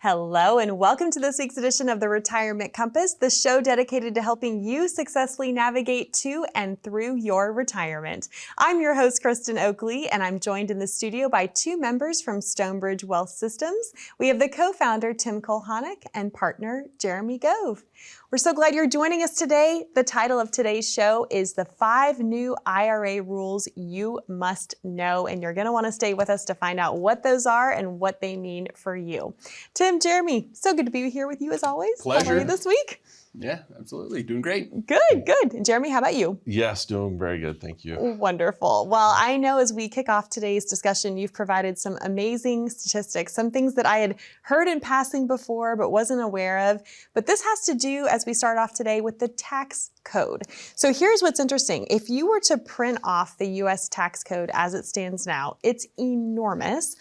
Hello and welcome to this week's edition of the Retirement Compass, the show dedicated to helping you successfully navigate to and through your retirement. I'm your host, Kristen Oakley, and I'm joined in the studio by two members from Stonebridge Wealth Systems. We have the co-founder, Tim Kulhanek, and partner, Jeremy Gove. We're so glad you're joining us today. The title of today's show is The 5 New IRA Rules You Must Know, and you're going to want to stay with us to find out what those are and what they mean for you. Tim, Jeremy, so good to be here with you as always. Pleasure. How are you this week? Yeah, absolutely. Doing great. Good. And Jeremy, how about you? Yes, doing very good. Thank you. Wonderful. Well, I know as we kick off today's discussion, you've provided some amazing statistics, some things that I had heard in passing before but wasn't aware of. But this has to do, as we start off today, with the tax code. So here's what's interesting. If you were to print off the U.S. tax code as it stands now, it's enormous.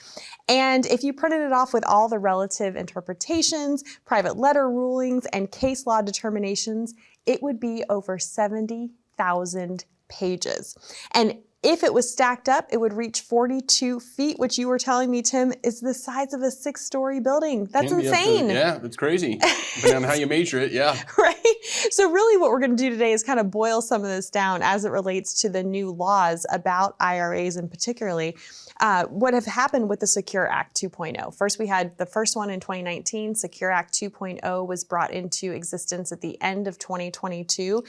And if you printed it off with all the relative interpretations, private letter rulings, and case law determinations, it would be over 70,000 pages. And if it was stacked up, it would reach 42 feet, which you were telling me, Tim, is the size of a 6-story building. That's insane. Yeah, that's crazy. Depending on how you measure it, yeah. Right? So really what we're going to do today is kind of boil some of this down as it relates to the new laws about IRAs and particularly what have happened with the Secure Act 2.0. First, we had the first one in 2019. Secure Act 2.0 was brought into existence at the end of 2022.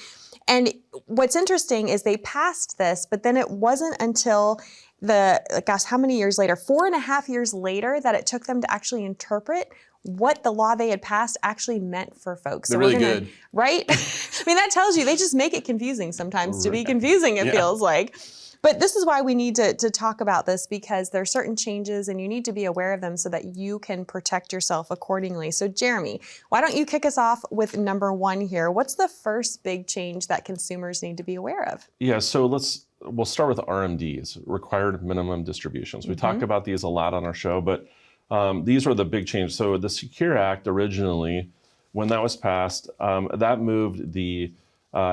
And what's interesting is they passed this, but then it wasn't until how many years later? 4.5 years later that it took them to actually interpret what the law they had passed actually meant for folks. They're really good. Right? I mean, that tells you they just make it confusing sometimes to be confusing, it feels like. But this is why we need to talk about this, because there are certain changes and you need to be aware of them so that you can protect yourself accordingly. So Jeremy, why don't you kick us off with number 1 here? What's the first big change that consumers need to be aware of? Yeah, so we'll start with RMDs, required minimum distributions. We talk about these a lot on our show, but these are the big changes. So the Secure Act originally, when that was passed, that moved the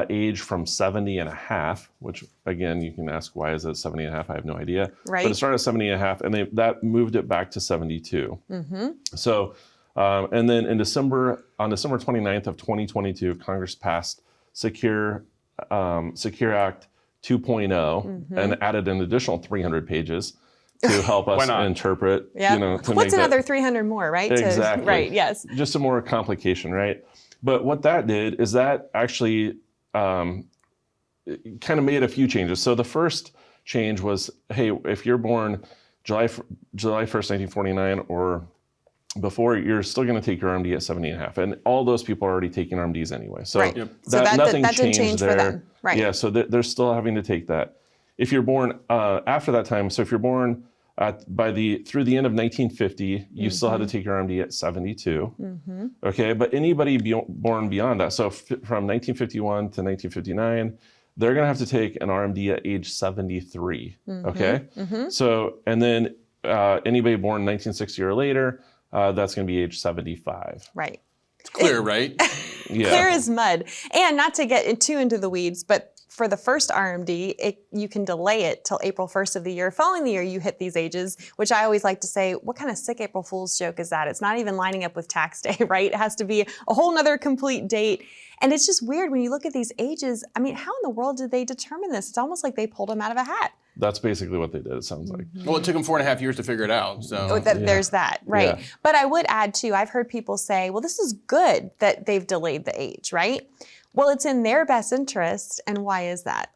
age from 70 and a half, which again, you can ask, why is it 70 and a half? I have no idea. Right. But it started at 70 and a half, and that moved it back to 72. So, and then on December 29th of 2022, Congress passed Secure Act 2.0 and added an additional 300 pages to help us interpret. Yep. What's another 300 more, right? Exactly. Right, yes. Just some more complication, right? But what that did is that actually kind of made a few changes. So the first change was, hey, if you're born July 1st, 1949 or before, you're still going to take your RMD at 70 and a half. And all those people are already taking RMDs anugh. So, right. That nothing didn't changed change there. For them. Right. Yeah, so they're still having to take that. If you're born after that time, so if you're born through the end of 1950, you still had to take your RMD at 72. Okay, but anybody born beyond that, so from 1951 to 1959, they're going to have to take an RMD at age 73. Okay, so and then anybody born 1960 or later, that's going to be age 75. Right. It's clear, right? Yeah. Clear as mud. And not to get too into the weeds, but for the first RMD, you can delay it till April 1st of the year. Following the year, you hit these ages, which I always like to say, what kind of sick April Fool's joke is that? It's not even lining up with tax day, right? It has to be a whole nother complete date. And it's just weird when you look at these ages. I mean, how in the world did they determine this? It's almost like they pulled them out of a hat. That's basically what they did, it sounds like. Well, it took them 4.5 years to figure it out. So There's that, right? Yeah. But I would add too, I've heard people say, well, this is good that they've delayed the age, right? Well, it's in their best interest. And why is that?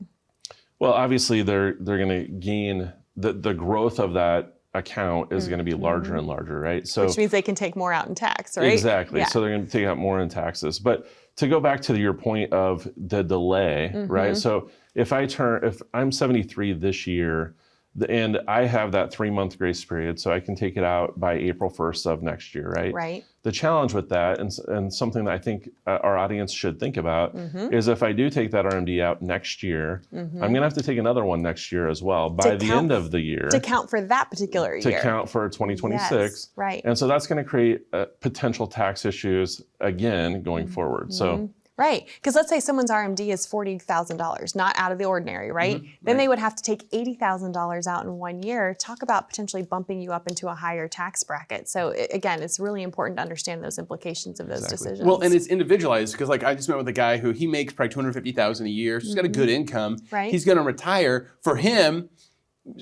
Well, obviously they're going to gain the growth of that account is going to be larger and larger, right? So which means they can take more out in tax, right? Exactly. Yeah. So they're going to take out more in taxes. But to go back to your point of the delay, right? So if I'm 73 this year, and I have that 3-month grace period, so I can take it out by April 1st of next year, right? Right. The challenge with that, and something that I think our audience should think about, is if I do take that RMD out next year, I'm going to have to take another one next year as well by the end of the year. To count for that particular year. To count for 2026. Yes, right. And so that's going to create potential tax issues again going forward. So Right. Because let's say someone's RMD is $40,000, not out of the ordinary, right? Then they would have to take $80,000 out in 1 year. Talk about potentially bumping you up into a higher tax bracket. So again, it's really important to understand those implications of those decisions. Well, and it's individualized because like I just met with a guy who he makes probably $250,000 a year. So he's got a good income. Right. He's going to retire. For him,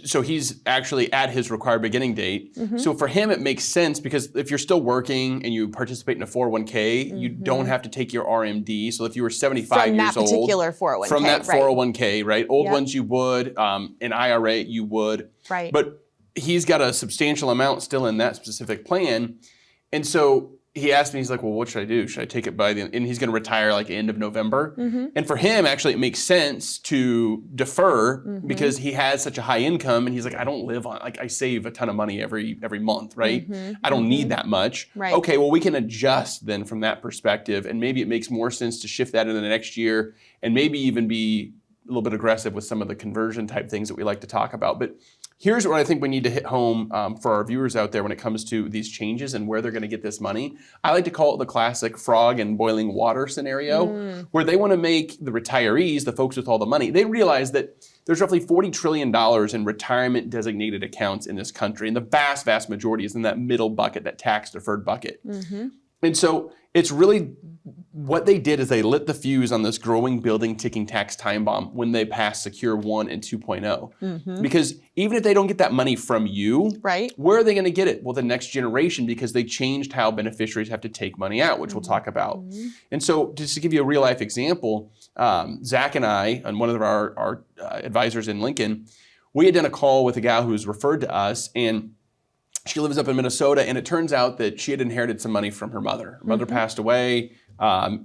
so he's actually at his required beginning date. So for him, it makes sense because if you're still working and you participate in a 401k, you don't have to take your RMD. So if you were 75 from years that particular old, 401k, from that right. 401k, right? Old ones you would, an IRA you would. Right. But he's got a substantial amount still in that specific plan. And so he asked me, he's like, well, what should I do? Should I take it by the end? And he's going to retire like end of November. And for him, actually, it makes sense to defer because he has such a high income. And he's like, I don't live on, like I save a ton of money every month, right? I don't need that much. Right. Okay, well, we can adjust then from that perspective. And maybe it makes more sense to shift that into the next year and maybe even be a little bit aggressive with some of the conversion type things that we like to talk about. But here's what I think we need to hit home for our viewers out there when it comes to these changes and where they're going to get this money. I like to call it the classic frog in boiling water scenario, where they want to make the retirees, the folks with all the money, they realize that there's roughly $40 trillion in retirement designated accounts in this country. And the vast, vast majority is in that middle bucket, that tax deferred bucket. And so it's really what they did is they lit the fuse on this growing, building, ticking tax time bomb when they passed Secure 1 and 2.0. Because even if they don't get that money from you, Right. where are they going to get it? Well, the next generation, because they changed how beneficiaries have to take money out, which we'll talk about. And so just to give you a real life example, Zach and I, and one of our advisors in Lincoln, we had done a call with a gal who was referred to us, and she lives up in Minnesota, and it turns out that she had inherited some money from her mother. Her mother passed away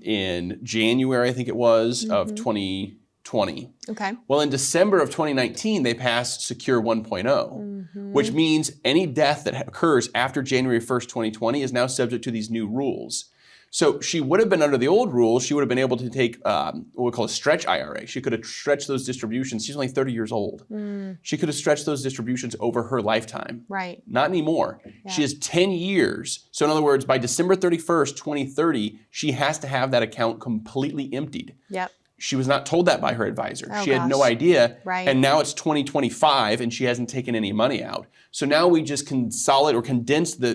in January, I think it was, of 2020. Okay. Well, in December of 2019, they passed Secure 1.0, which means any death that occurs after January 1st, 2020 is now subject to these new rules. So she would have been under the old rules. She would have been able to take what we call a stretch IRA. She could have stretched those distributions. She's only 30 years old. She could have stretched those distributions over her lifetime. Right. Not anymore. Yeah. She has 10 years. So in other words, by December 31st, 2030, she has to have that account completely emptied. Yep. She was not told that by her advisor. Oh, she had no gosh. idea. Right. And now it's 2025 and she hasn't taken any money out. So now we just consolidate or condense the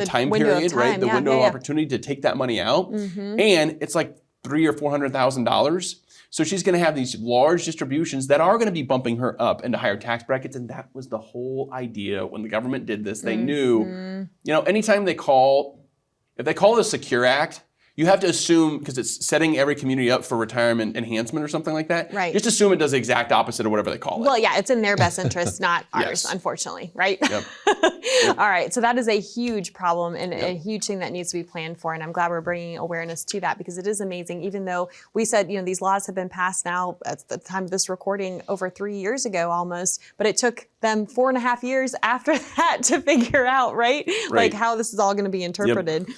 time window of period, time. right? The Yeah, window yeah, of yeah. opportunity to take that money out. And it's like $300,000 or $400,000. So she's going to have these large distributions that are going to be bumping her up into higher tax brackets. And that was the whole idea when the government did this. They knew, anytime if they call it a Secure Act, you have to assume, because it's setting every community up for retirement enhancement or something like that. Right. Just assume it does the exact opposite of whatever they call it. Well, yeah, it's in their best interest, not ours, Yes. unfortunately, right? Yep. All right, so that is a huge problem and a huge thing that needs to be planned for, and I'm glad we're bringing awareness to that because it is amazing, even though we said, these laws have been passed now at the time of this recording over 3 years ago almost, but it took them 4.5 years after that to figure out, right? Like how this is all going to be interpreted.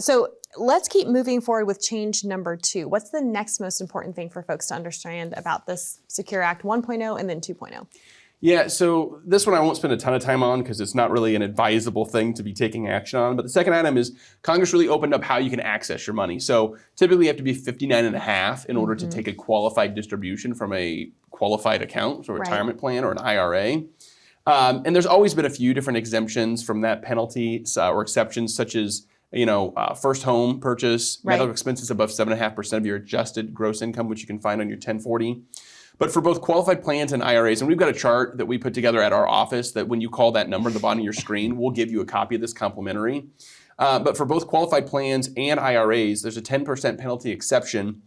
So let's keep moving forward with change number 2. What's the next most important thing for folks to understand about this Secure Act 1.0 and then 2.0? Yeah, so this one I won't spend a ton of time on because it's not really an advisable thing to be taking action on. But the second item is Congress really opened up how you can access your money. So typically you have to be 59 and a half in order to take a qualified distribution from a qualified account, so a retirement plan or an IRA. And there's always been a few different exemptions from that penalty or exceptions, such as first home purchase, medical expenses above 7.5% of your adjusted gross income, which you can find on your 1040. But for both qualified plans and IRAs, and we've got a chart that we put together at our office that when you call that number at the bottom of your screen, we'll give you a copy of this complimentary. But for both qualified plans and IRAs, there's a 10% penalty exception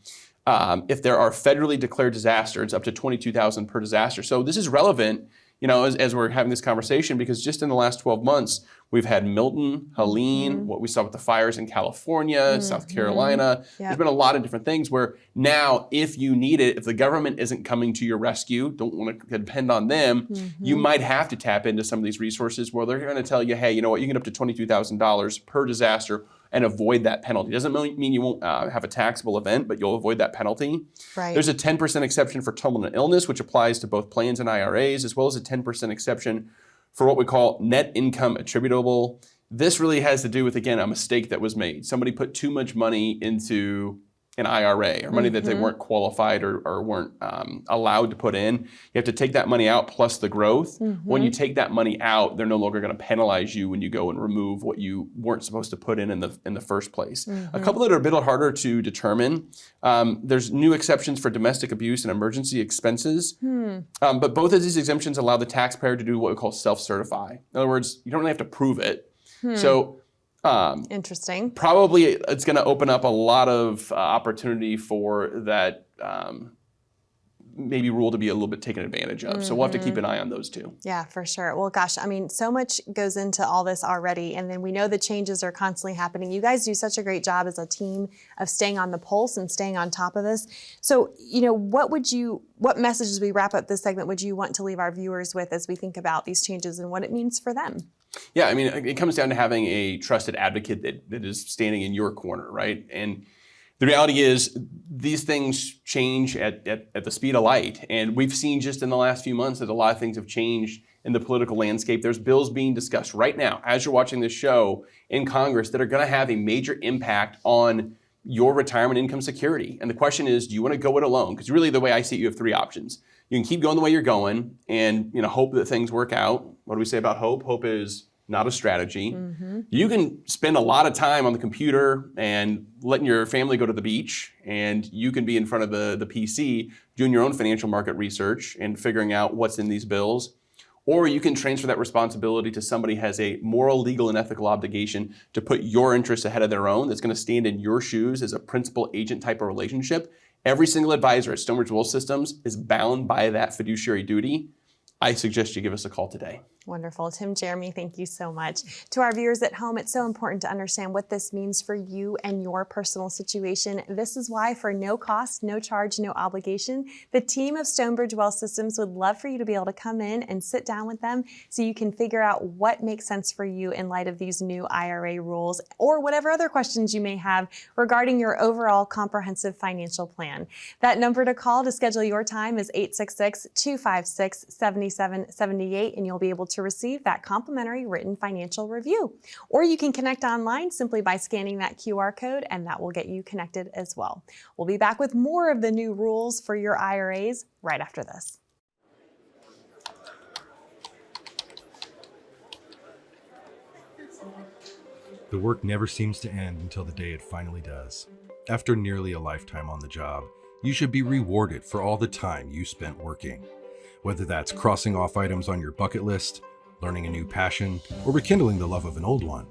if there are federally declared disasters, up to $22,000 per disaster. So this is relevant, as we're having this conversation, because just in the last 12 months, we've had Milton, Helene, what we saw with the fires in California, South Carolina. There's been a lot of different things where now, if you need it, if the government isn't coming to your rescue, don't want to depend on them, you might have to tap into some of these resources where they're going to tell you, hey, you know what, you can get up to $22,000 per disaster and avoid that penalty. Doesn't mean you won't have a taxable event, but you'll avoid that penalty. Right. There's a 10% exception for terminal illness, which applies to both plans and IRAs, as well as a 10% exception for what we call net income attributable. This really has to do with, again, a mistake that was made. Somebody put too much money into an IRA or money that they weren't qualified or weren't allowed to put in. You have to take that money out plus the growth. When you take that money out, they're no longer going to penalize you when you go and remove what you weren't supposed to put in the first place. A couple that are a bit harder to determine. There's new exceptions for domestic abuse and emergency expenses. But both of these exemptions allow the taxpayer to do what we call self-certify. In other words, you don't really have to prove it. So interesting. Probably it's going to open up a lot of opportunity for that maybe rule to be a little bit taken advantage of. So we'll have to keep an eye on those two. Yeah, for sure. Well, gosh, I mean, so much goes into all this already. And then we know the changes are constantly happening. You guys do such a great job as a team of staying on the pulse and staying on top of this. So, what messages as we wrap up this segment would you want to leave our viewers with as we think about these changes and what it means for them? Yeah, I mean, it comes down to having a trusted advocate that is standing in your corner, right? And the reality is these things change at the speed of light. And we've seen just in the last few months that a lot of things have changed in the political landscape. There's bills being discussed right now as you're watching this show in Congress that are going to have a major impact on your retirement income security. And the question is, do you want to go it alone? Because really the way I see it, you have three options. You can keep going the way you're going and hope that things work out. What do we say about hope? Hope is not a strategy. You can spend a lot of time on the computer and letting your family go to the beach, and you can be in front of the PC doing your own financial market research and figuring out what's in these bills. Or you can transfer that responsibility to somebody who has a moral, legal, and ethical obligation to put your interests ahead of their own, that's going to stand in your shoes as a principal agent type of relationship. Every single advisor at Stonebridge Wealth Systems is bound by that fiduciary duty. I suggest you give us a call today. Wonderful. Tim, Jeremy, thank you so much. To our viewers at home, it's so important to understand what this means for you and your personal situation. This is why, for no cost, no charge, no obligation, the team of Stonebridge Wealth Systems would love for you to be able to come in and sit down with them so you can figure out what makes sense for you in light of these new IRA rules or whatever other questions you may have regarding your overall comprehensive financial plan. That number to call to schedule your time is 866-256-7778, and you'll be able to receive that complimentary written financial review. Or you can connect online simply by scanning that QR code, and that will get you connected as well. We'll be back with more of the new rules for your IRAs right after this. The work never seems to end until the day it finally does. After nearly a lifetime on the job, you should be rewarded for all the time you spent working. Whether that's crossing off items on your bucket list, learning a new passion, or rekindling the love of an old one.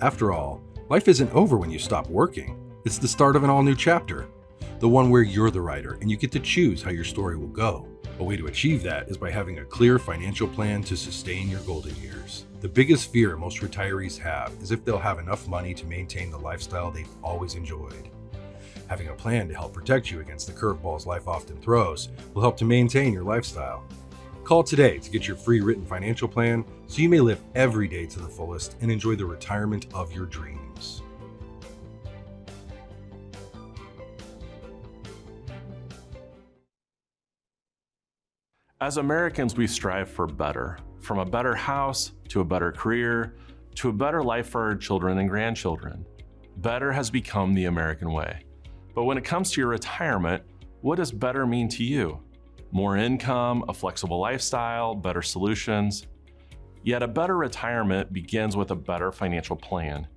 After all, life isn't over when you stop working. It's the start of an all-new chapter. The one where you're the writer and you get to choose how your story will go. A way to achieve that is by having a clear financial plan to sustain your golden years. The biggest fear most retirees have is if they'll have enough money to maintain the lifestyle they've always enjoyed. Having a plan to help protect you against the curveballs life often throws will help to maintain your lifestyle. Call today to get your free written financial plan so you may live every day to the fullest and enjoy the retirement of your dreams. As Americans, we strive for better, from a better house to a better career to a better life for our children and grandchildren. Better has become the American way. But when it comes to your retirement, what does better mean to you? More income, a flexible lifestyle, better solutions? Yet a better retirement begins with a better financial plan.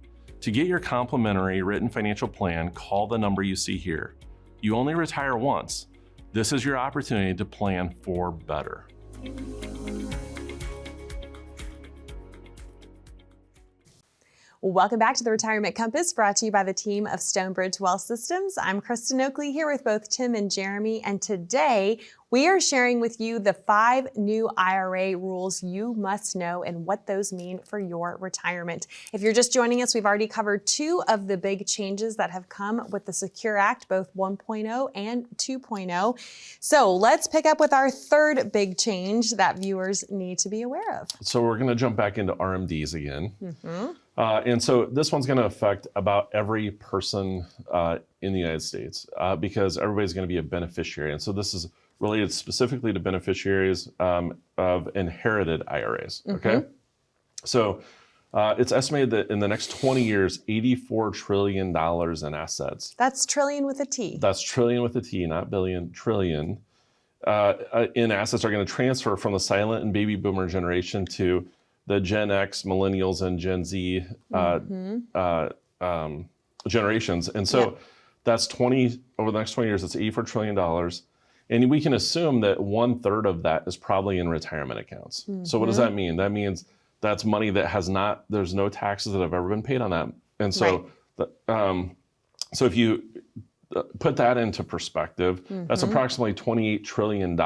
To get your complimentary written financial plan, call the number you see here. You only retire once. This is your opportunity to plan for better. Welcome back to the Retirement Compass, brought to you by the team of Stonebridge Wealth Systems. I'm Kristen Oakley here with both Tim and Jeremy, and today we are sharing with you the 5 new IRA rules you must know and what those mean for your retirement. If you're just joining us, we've already covered 2 of the big changes that have come with the Secure Act, both 1.0 and 2.0. So let's pick up with our 3rd big change that viewers need to be aware of. So we're going to jump back into RMDs again. And so this one's going to affect about every person in the United States because everybody's going to be a beneficiary. And so this is related specifically to beneficiaries of inherited IRAs, okay? So It's estimated that in the next 20 years, $84 trillion in assets. That's trillion with a T. That's trillion with a T, not billion, trillion. In assets are going to transfer from the silent and baby boomer generation to the Gen X, millennials, and Gen Z generations. And so that's over the next 20 years, it's $84 trillion. And we can assume that 1/3 of that is probably in retirement accounts. So what does that mean? That means that's money that there's no taxes that have ever been paid on that. And so, so if you put that into perspective, that's approximately $28 trillion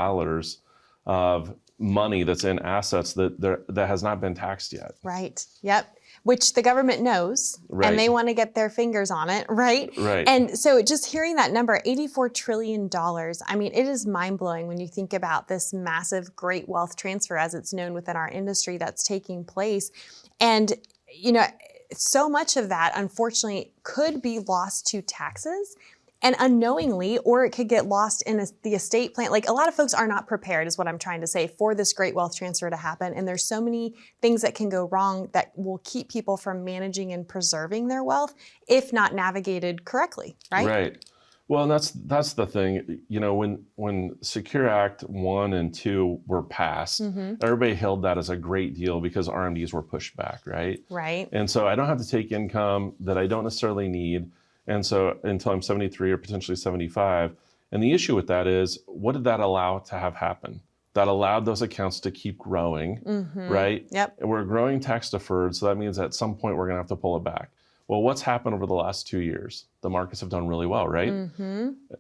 of money that's in assets that has not been taxed yet. Right. Yep. Which the government knows, and they want to get their fingers on it, right? Right. And so just hearing that number, $84 trillion, I mean, it is mind-blowing when you think about this massive great wealth transfer, as it's known within our industry, that's taking place. And, you know, so much of that, unfortunately, could be lost to taxes. And unknowingly, or it could get lost in the estate plan. Like, a lot of folks are not prepared, is what I'm trying to say, for this great wealth transfer to happen. And there's so many things that can go wrong that will keep people from managing and preserving their wealth if not navigated correctly, right? Right. Well, and that's the thing. You know, when Secure Act 1 and 2 were passed, everybody hailed that as a great deal because RMDs were pushed back, right? Right. And so I don't have to take income that I don't necessarily need. And so until I'm 73 or potentially 75. And the issue with that is, what did that allow to have happen? That allowed those accounts to keep growing, right? Yep. And we're growing tax deferred, so that means at some point we're gonna have to pull it back. Well, what's happened over the last 2 years? The markets have done really well, right?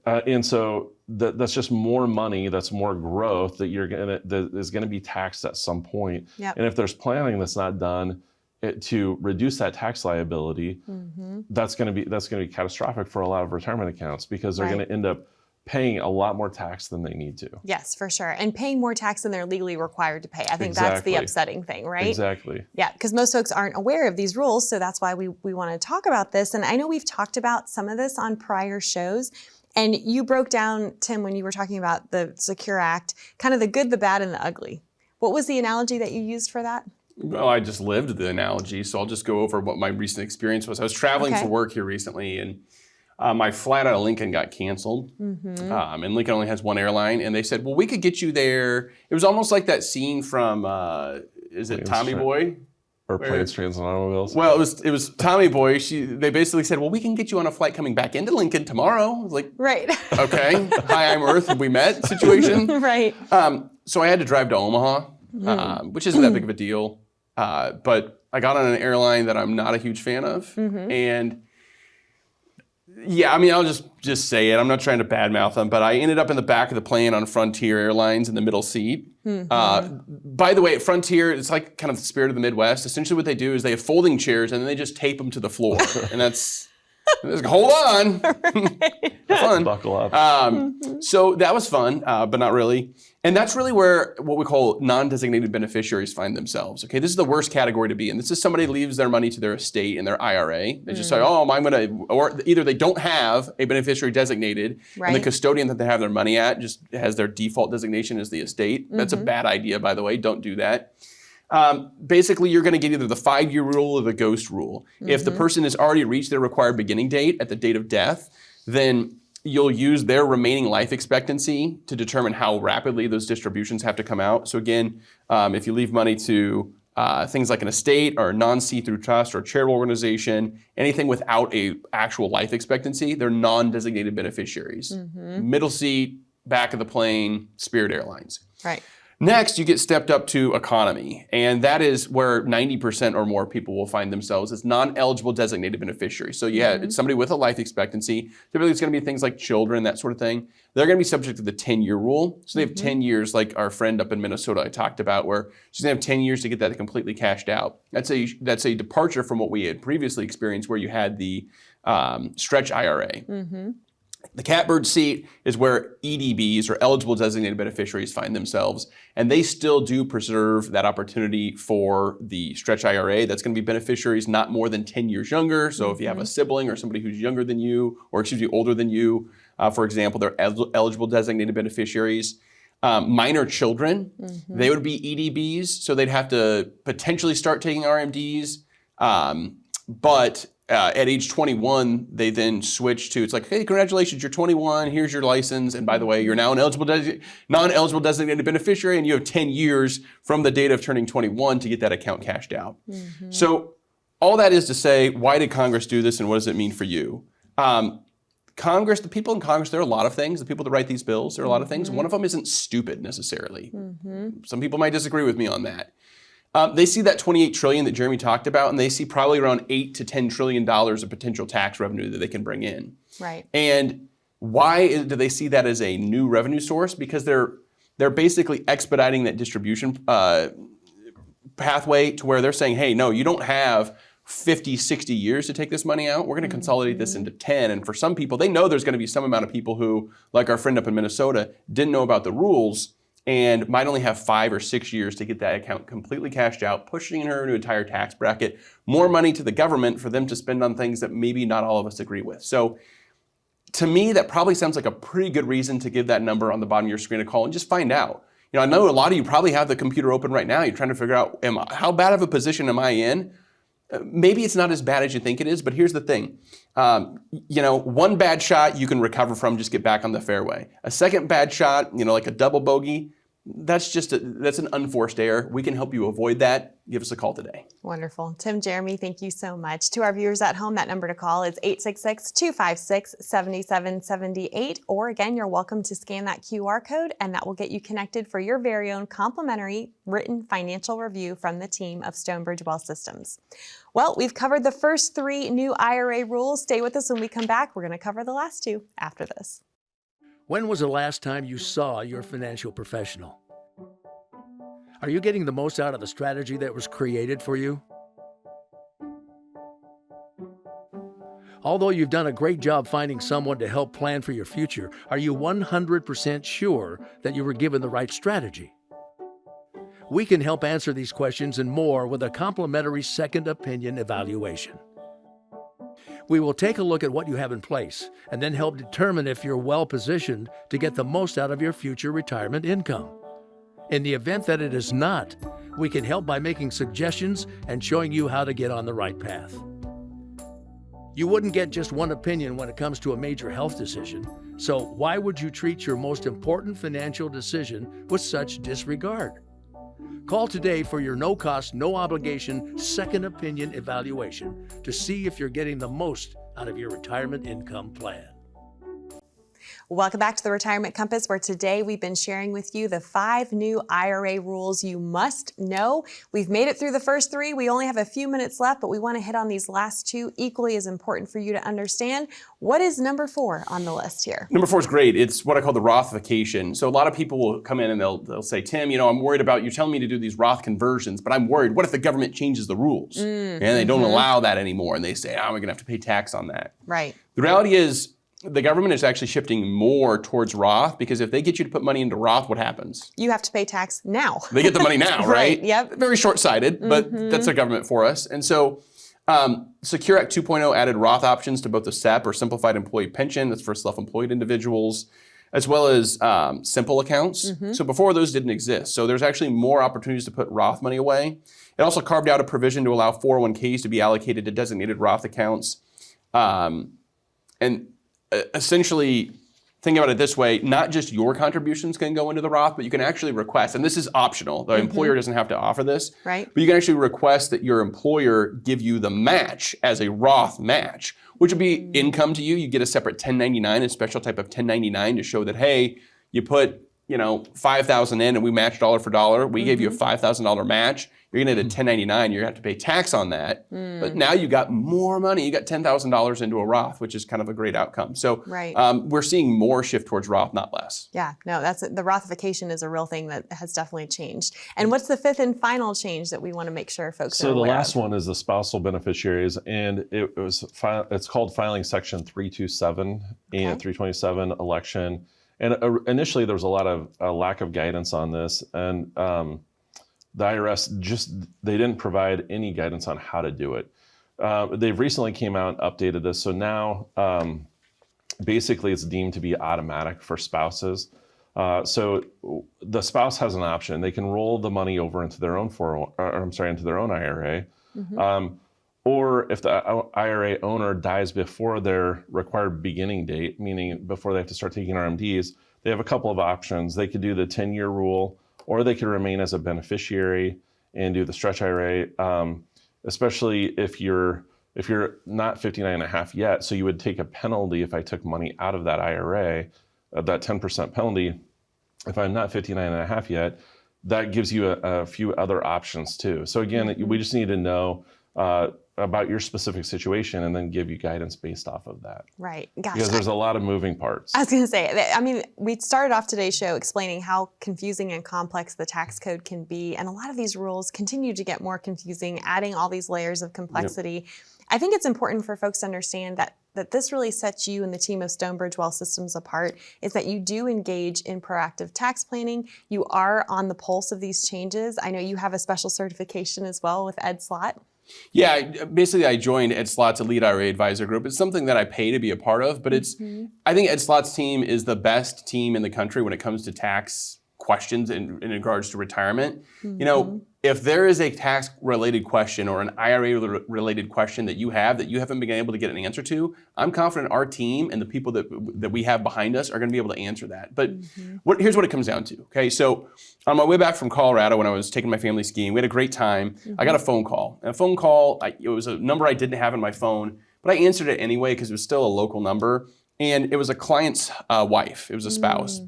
And so that's just more money, that's more growth that is gonna be taxed at some point. Yep. And if there's planning that's not done, to reduce that tax liability, that's going to be catastrophic for a lot of retirement accounts because they're going to end up paying a lot more tax than they need to. Yes, for sure. And paying more tax than they're legally required to pay. I think that's the upsetting thing, right? Exactly. Yeah, because most folks aren't aware of these rules, so that's why we want to talk about this. And I know we've talked about some of this on prior shows. And you broke down, Tim, when you were talking about the Secure Act, kind of the good, the bad, and the ugly. What was the analogy that you used for that? Well, I just lived the analogy, so I'll just go over what my recent experience was. I was traveling for work here recently, and my flight out of Lincoln got canceled. And Lincoln only has one airline, and they said, well, we could get you there. It was almost like that scene from, is it Tommy Boy? Or Planes, Trains, and Automobiles? Well, it was Tommy Boy. They basically said, well, we can get you on a flight coming back into Lincoln tomorrow. I was like, right. Okay, hi, I'm Earth, have we met situation? Right. So I had to drive to Omaha, which isn't that big of a deal. But I got on an airline that I'm not a huge fan of. And yeah, I mean, I'll just say it. I'm not trying to badmouth them, but I ended up in the back of the plane on Frontier Airlines in the middle seat. By the way, at Frontier, it's like kind of the spirit of the Midwest. Essentially what they do is they have folding chairs and then they just tape them to the floor. And that's, hold on. Fun. Buckle up. So that was fun, but not really. And that's really where what we call non-designated beneficiaries find themselves. Okay, this is the worst category to be in. This is somebody leaves their money to their estate and their IRA. They just say, oh, I'm gonna, or either they don't have a beneficiary designated, and the custodian that they have their money at just has their default designation as the estate. That's a bad idea, by the way. Don't do that. Basically, you're going to get either the 5-year rule or the ghost rule. If the person has already reached their required beginning date at the date of death, then you'll use their remaining life expectancy to determine how rapidly those distributions have to come out. So again, if you leave money to things like an estate or a non-see-through trust or a charitable organization, anything without a actual life expectancy, they're non-designated beneficiaries. Middle seat, back of the plane, Spirit Airlines. Right. Next, you get stepped up to economy, and that is where 90% or more people will find themselves as non-eligible designated beneficiaries. So yeah, it's somebody with a life expectancy. Typically, it's going to be things like children, that sort of thing. They're going to be subject to the 10-year rule. So they have 10 years, like our friend up in Minnesota I talked about, where she's going to have 10 years to get that completely cashed out. That's a departure from what we had previously experienced, where you had the stretch IRA. The catbird seat is where EDBs, or eligible designated beneficiaries, find themselves, and they still do preserve that opportunity for the stretch IRA. That's going to be beneficiaries not more than 10 years younger. So if you have a sibling or somebody who's younger than you, or older than you, for example, they're eligible designated beneficiaries. Minor children, they would be EDBs, so they'd have to potentially start taking RMDs. But at age 21, they then switch to, it's like, hey, congratulations, you're 21, here's your license, and by the way, you're now an non-eligible designated beneficiary, and you have 10 years from the date of turning 21 to get that account cashed out. So all that is to say, why did Congress do this, and what does it mean for you? Congress, the people in Congress, there are a lot of things. The people that write these bills, there are a lot of things. One of them isn't stupid necessarily. Some people might disagree with me on that. They see that $28 trillion that Jeremy talked about, and they see probably around $8 to $10 trillion of potential tax revenue that they can bring in. Right. And why do they see that as a new revenue source? Because they're basically expediting that distribution pathway to where they're saying, hey, no, you don't have 50, 60 years to take this money out. We're going to consolidate this into 10. And for some people, they know there's going to be some amount of people who, like our friend up in Minnesota, didn't know about the rules and might only have 5 or 6 years to get that account completely cashed out, pushing her into a higher tax bracket, more money to the government for them to spend on things that maybe not all of us agree with. So to me, that probably sounds like a pretty good reason to give that number on the bottom of your screen a call and just find out. I know a lot of you probably have the computer open right now. You're trying to figure out, how bad of a position am I in? Maybe it's not as bad as you think it is, but here's the thing. One bad shot you can recover from, just get back on the fairway. A second bad shot, like a double bogey, that's an unforced error. We can help you avoid that. Give us a call today. Wonderful. Tim, Jeremy, thank you so much. To our viewers at home, that number to call is 866-256-7778. Or again, you're welcome to scan that QR code, and that will get you connected for your very own complimentary written financial review from the team of Stonebridge Wealth Systems. Well, we've covered the first 3 new IRA rules. Stay with us when we come back. We're going to cover the last 2 after this. When was the last time you saw your financial professional? Are you getting the most out of the strategy that was created for you? Although you've done a great job finding someone to help plan for your future, are you 100% sure that you were given the right strategy? We can help answer these questions and more with a complimentary second opinion evaluation. We will take a look at what you have in place and then help determine if you're well positioned to get the most out of your future retirement income. In the event that it is not, we can help by making suggestions and showing you how to get on the right path. You wouldn't get just one opinion when it comes to a major health decision, so why would you treat your most important financial decision with such disregard? Call today for your no-cost, no-obligation second opinion evaluation to see if you're getting the most out of your retirement income plan. Welcome back to the Retirement Compass, where today we've been sharing with you the 5 new IRA rules you must know. We've made it through the first 3. We only have a few minutes left, but we want to hit on these last 2, equally as important for you to understand. What is number 4 on the list here? Number 4 is great. It's what I call the Rothification. So a lot of people will come in and they'll say, Tim, I'm worried about you telling me to do these Roth conversions, but I'm worried. What if the government changes the rules and they don't allow that anymore? And they say, we're going to have to pay tax on that. Right. The reality is, the government is actually shifting more towards Roth, because if they get you to put money into Roth, what happens? You have to pay tax now. They get the money now, right? Yep. Very short-sighted, but that's the government for us. And so Secure Act 2.0 added Roth options to both the SEP, or Simplified Employee Pension, that's for self-employed individuals, as well as simple accounts. So before, those didn't exist. So there's actually more opportunities to put Roth money away. It also carved out a provision to allow 401ks to be allocated to designated Roth accounts. Essentially, think about it this way, not just your contributions can go into the Roth, but you can actually request, and this is optional, the employer doesn't have to offer this, right? But you can actually request that your employer give you the match as a Roth match, which would be income to you. You get a separate 1099, a special type of 1099 to show that, hey, you put $5,000 in and we matched dollar for dollar. We gave you a $5,000 match. You're going to get a 1099. You're going to have to pay tax on that. But now you got more money. You got $10,000 into a Roth, which is kind of a great outcome. So we're seeing more shift towards Roth, not less. Yeah, no, the Rothification is a real thing that has definitely changed. And what's the 5th and final change that we want to make sure folks are aware of? So the last one is the spousal beneficiaries, and it's called filing section 327 and 327 election. And initially, there was a lot of lack of guidance on this, and the IRS they didn't provide any guidance on how to do it. They've recently came out and updated this, so now basically it's deemed to be automatic for spouses. So the spouse has an option; they can roll the money over into their own into their own IRA, or if the IRA owner dies before their required beginning date, meaning before they have to start taking RMDs, they have a couple of options. They could do the 10-year rule, or they could remain as a beneficiary and do the stretch IRA, especially if you're not 59 and a half yet. So you would take a penalty if I took money out of that IRA, that 10% penalty. If I'm not 59 and a half yet, that gives you a few other options too. So again, we just need to know about your specific situation and then give you guidance based off of that. Right. Gosh, because there's a lot of moving parts. I was going to say, I mean, we started off today's show explaining how confusing and complex the tax code can be. And a lot of these rules continue to get more confusing, adding all these layers of complexity. Yep. I think it's important for folks to understand that this really sets you and the team of Stonebridge Wealth Systems apart, is that you do engage in proactive tax planning. You are on the pulse of these changes. I know you have a special certification as well with Ed Slott. Yeah, basically I joined Ed Slott's Elite IRA Advisor Group. It's something that I pay to be a part of, but I think Ed Slott's team is the best team in the country when it comes to tax questions in regards to retirement. You know, if there is a tax-related question or an IRA-related question that you haven't been able to get an answer to, I'm confident our team and the people that we have behind us are going to be able to answer that. But here's what it comes down to. Okay, so on my way back from Colorado when I was taking my family skiing, we had a great time. I got a phone call. And a phone call, it was a number I didn't have in my phone, but I answered it anyway because it was still a local number. And it was a client's wife. It was a spouse.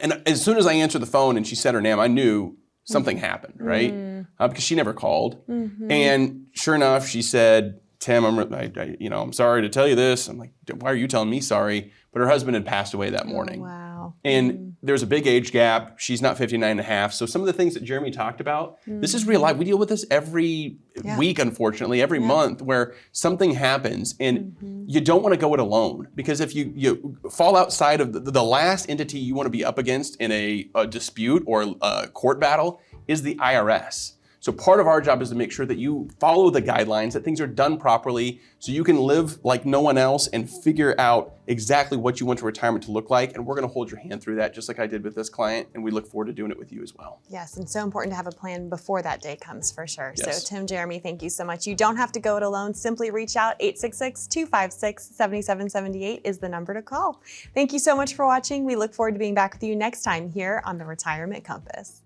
And as soon as I answered the phone and she said her name, I knew something happened, right? Because she never called. And sure enough, she said, Tim, I'm sorry to tell you this. I'm like, why are you telling me sorry? But her husband had passed away that morning. Wow. And there's a big age gap. She's not 59 and a half. So some of the things that Jeremy talked about, this is real life. We deal with this every week, unfortunately, every month, where something happens and you don't want to go it alone. Because if you fall outside of the last entity you want to be up against in a dispute or a court battle is the IRS. So part of our job is to make sure that you follow the guidelines, that things are done properly so you can live like no one else and figure out exactly what you want your retirement to look like. And we're going to hold your hand through that just like I did with this client. And we look forward to doing it with you as well. Yes, and so important to have a plan before that day comes for sure. Yes. So Tim, Jeremy, thank you so much. You don't have to go it alone. Simply reach out. 866-256-7778 is the number to call. Thank you so much for watching. We look forward to being back with you next time here on the Retirement Compass.